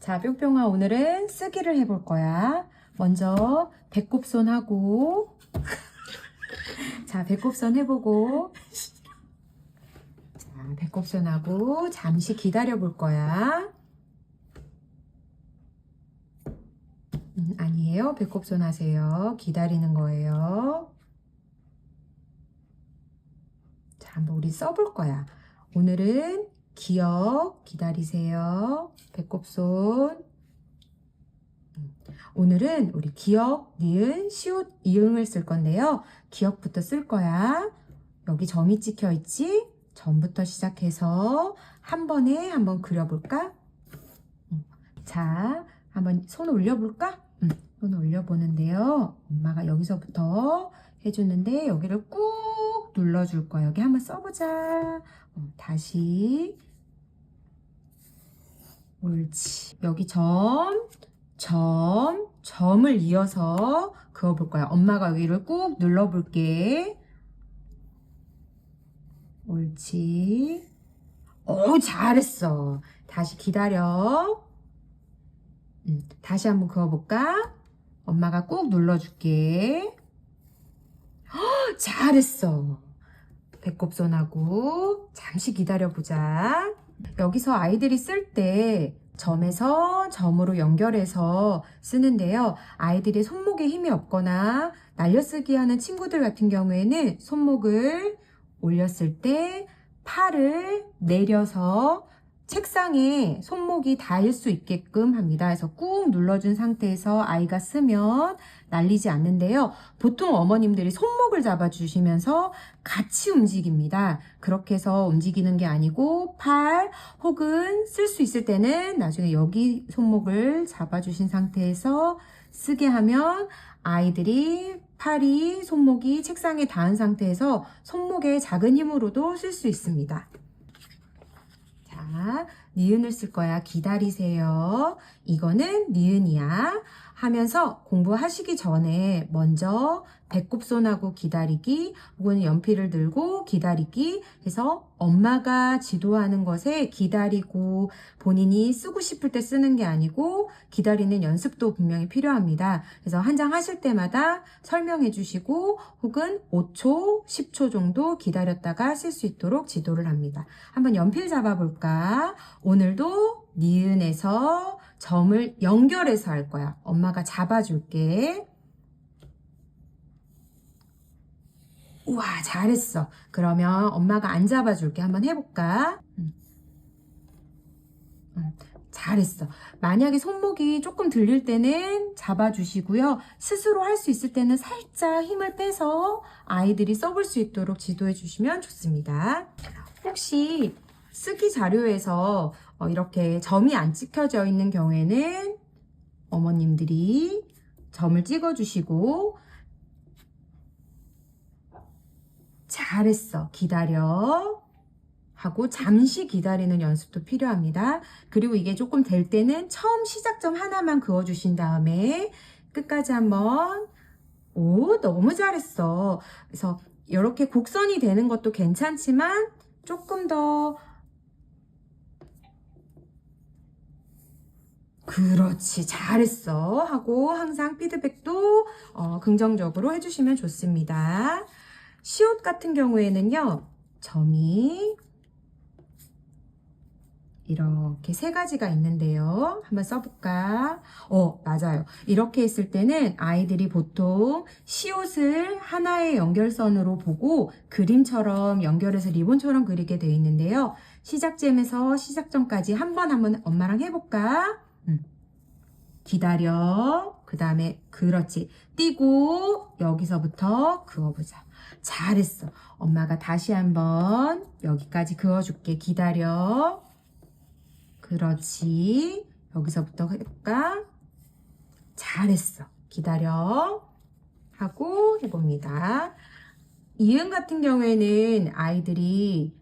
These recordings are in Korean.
자, 뿅뿅아, 오늘은 쓰기를 해볼 거야. 먼저 배꼽손 하고 자, 배꼽손 해보고 자, 배꼽손 하고 잠시 기다려 볼 거야. 아니에요. 배꼽손 하세요. 기다리는 거예요. 자, 한번 우리 써볼 거야. 오늘은 기억 기다리세요. 배꼽손. 오늘은 우리 기억, 니은, 시옷, 이응을 쓸 건데요. 기억부터 쓸 거야. 여기 점이 찍혀 있지? 점부터 시작해서 한 번에 한번 그려볼까? 자, 한번 손 올려볼까? 손 올려보는데요. 엄마가 여기서부터 해주는데 여기를 꾹 눌러줄 거야. 여기 한번 써보자. 다시. 옳지. 여기 점을 이어서 그어볼 거야. 엄마가 여기를 꾹 눌러볼게. 옳지. 오, 잘했어. 다시 기다려. 다시 한번 그어볼까? 엄마가 꾹 눌러줄게. 잘했어. 배꼽손하고 잠시 기다려보자. 여기서 아이들이 쓸 때 점에서 점으로 연결해서 쓰는데요. 아이들이 손목에 힘이 없거나 날려쓰기 하는 친구들 같은 경우에는 손목을 올렸을 때 팔을 내려서 책상에 손목이 닿을 수 있게끔 합니다. 그래서 꾹 눌러준 상태에서 아이가 쓰면 날리지 않는데요. 보통 어머님들이 손목을 잡아주시면서 같이 움직입니다. 그렇게 해서 움직이는 게 아니고 팔 혹은 쓸 수 있을 때는 나중에 여기 손목을 잡아주신 상태에서 쓰게 하면 아이들이 팔이 손목이 책상에 닿은 상태에서 손목의 작은 힘으로도 쓸 수 있습니다. 자, 니은을 쓸 거야. 기다리세요. 이거는 니은이야. 하면서 공부하시기 전에 먼저 배꼽손하고 기다리기 혹은 연필을 들고 기다리기 해서 엄마가 지도하는 것에 기다리고 본인이 쓰고 싶을 때 쓰는 게 아니고 기다리는 연습도 분명히 필요합니다. 그래서 한 장 하실 때마다 설명해 주시고 혹은 5초, 10초 정도 기다렸다가 쓸 수 있도록 지도를 합니다. 한번 연필 잡아볼까? 오늘도 니은에서 점을 연결해서 할 거야. 엄마가 잡아줄게. 우와, 잘했어. 그러면 엄마가 안 잡아줄게. 한번 해볼까? 잘했어. 만약에 손목이 조금 들릴 때는 잡아주시고요. 스스로 할 수 있을 때는 살짝 힘을 빼서 아이들이 써볼 수 있도록 지도해 주시면 좋습니다. 혹시 쓰기 자료에서 이렇게 점이 안 찍혀져 있는 경우에는 어머님들이 점을 찍어 주시고 잘했어. 기다려. 하고 잠시 기다리는 연습도 필요합니다. 그리고 이게 조금 될 때는 처음 시작점 하나만 그어주신 다음에 끝까지 한번 오, 너무 잘했어. 그래서 이렇게 곡선이 되는 것도 괜찮지만 조금 더 그렇지, 잘했어 하고 항상 피드백도 긍정적으로 해주시면 좋습니다. 시옷 같은 경우에는요, 점이 이렇게 세 가지가 있는데요. 한번 써볼까? 맞아요. 이렇게 했을 때는 아이들이 보통 시옷을 하나의 연결선으로 보고 그림처럼 연결해서 리본처럼 그리게 되어 있는데요. 시작점에서 시작점까지 한번 엄마랑 해볼까? 기다려. 그 다음에 그렇지. 띄고 여기서부터 그어보자. 잘했어. 엄마가 다시 한번 여기까지 그어줄게. 기다려. 그렇지. 여기서부터 해볼까? 잘했어. 기다려. 하고 해봅니다. 이응 같은 경우에는 아이들이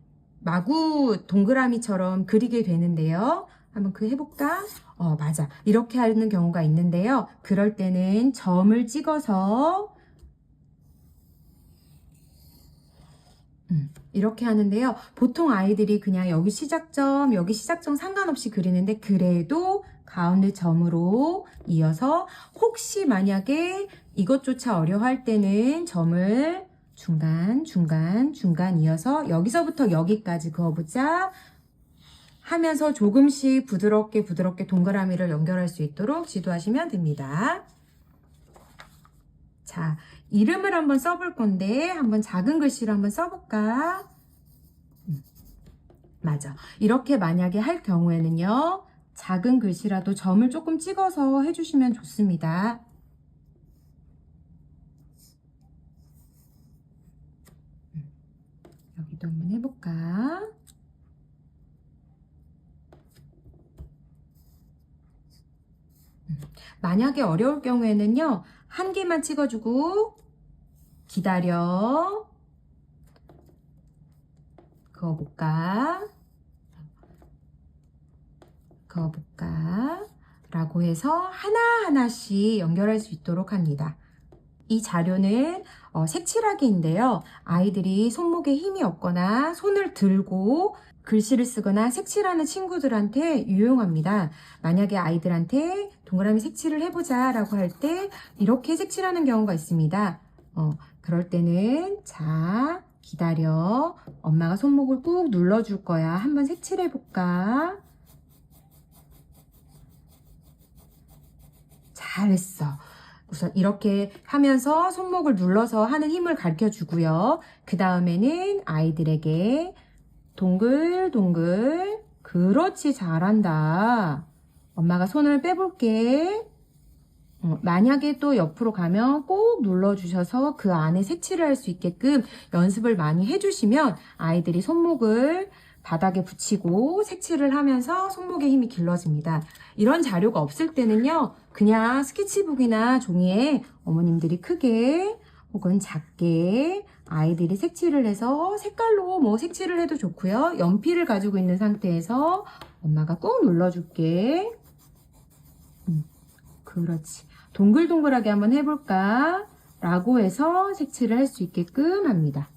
마구 동그라미처럼 그리게 되는데요. 한번 그 해볼까? 맞아. 이렇게 하는 경우가 있는데요. 그럴 때는 점을 찍어서 이렇게 하는데요. 보통 아이들이 그냥 여기 시작점, 여기 시작점 상관없이 그리는데 그래도 가운데 점으로 이어서 혹시 만약에 이것조차 어려워할 때는 점을 중간, 중간, 중간 이어서 여기서부터 여기까지 그어보자 하면서 조금씩 부드럽게 부드럽게 동그라미를 연결할 수 있도록 지도하시면 됩니다. 자, 이름을 한번 써볼 건데 한번 작은 글씨로 한번 써볼까? 맞아. 이렇게 만약에 할 경우에는요. 작은 글씨라도 점을 조금 찍어서 해주시면 좋습니다. 여기도 한번 해볼까? 만약에 어려울 경우에는요. 한 개만 찍어주고 기다려. 그어볼까? 그어볼까? 라고 해서 하나하나씩 연결할 수 있도록 합니다. 이 자료는 색칠하기인데요. 아이들이 손목에 힘이 없거나 손을 들고 글씨를 쓰거나 색칠하는 친구들한테 유용합니다. 만약에 아이들한테 동그라미 색칠을 해보자 라고 할 때 이렇게 색칠하는 경우가 있습니다. 그럴 때는 자, 기다려. 엄마가 손목을 꾹 눌러줄 거야. 한번 색칠해볼까? 잘했어. 우선 이렇게 하면서 손목을 눌러서 하는 힘을 가르쳐 주고요. 그 다음에는 아이들에게 동글동글. 그렇지, 잘한다. 엄마가 손을 빼볼게. 만약에 또 옆으로 가면 꼭 눌러주셔서 그 안에 색칠을 할 수 있게끔 연습을 많이 해주시면 아이들이 손목을 바닥에 붙이고 색칠을 하면서 손목의 힘이 길러집니다. 이런 자료가 없을 때는요. 그냥 스케치북이나 종이에 어머님들이 크게 혹은 작게 아이들이 색칠을 해서 색깔로 뭐 색칠을 해도 좋고요. 연필을 가지고 있는 상태에서 엄마가 꾹 눌러줄게. 그렇지. 동글동글하게 한번 해볼까? 라고 해서 색칠을 할 수 있게끔 합니다.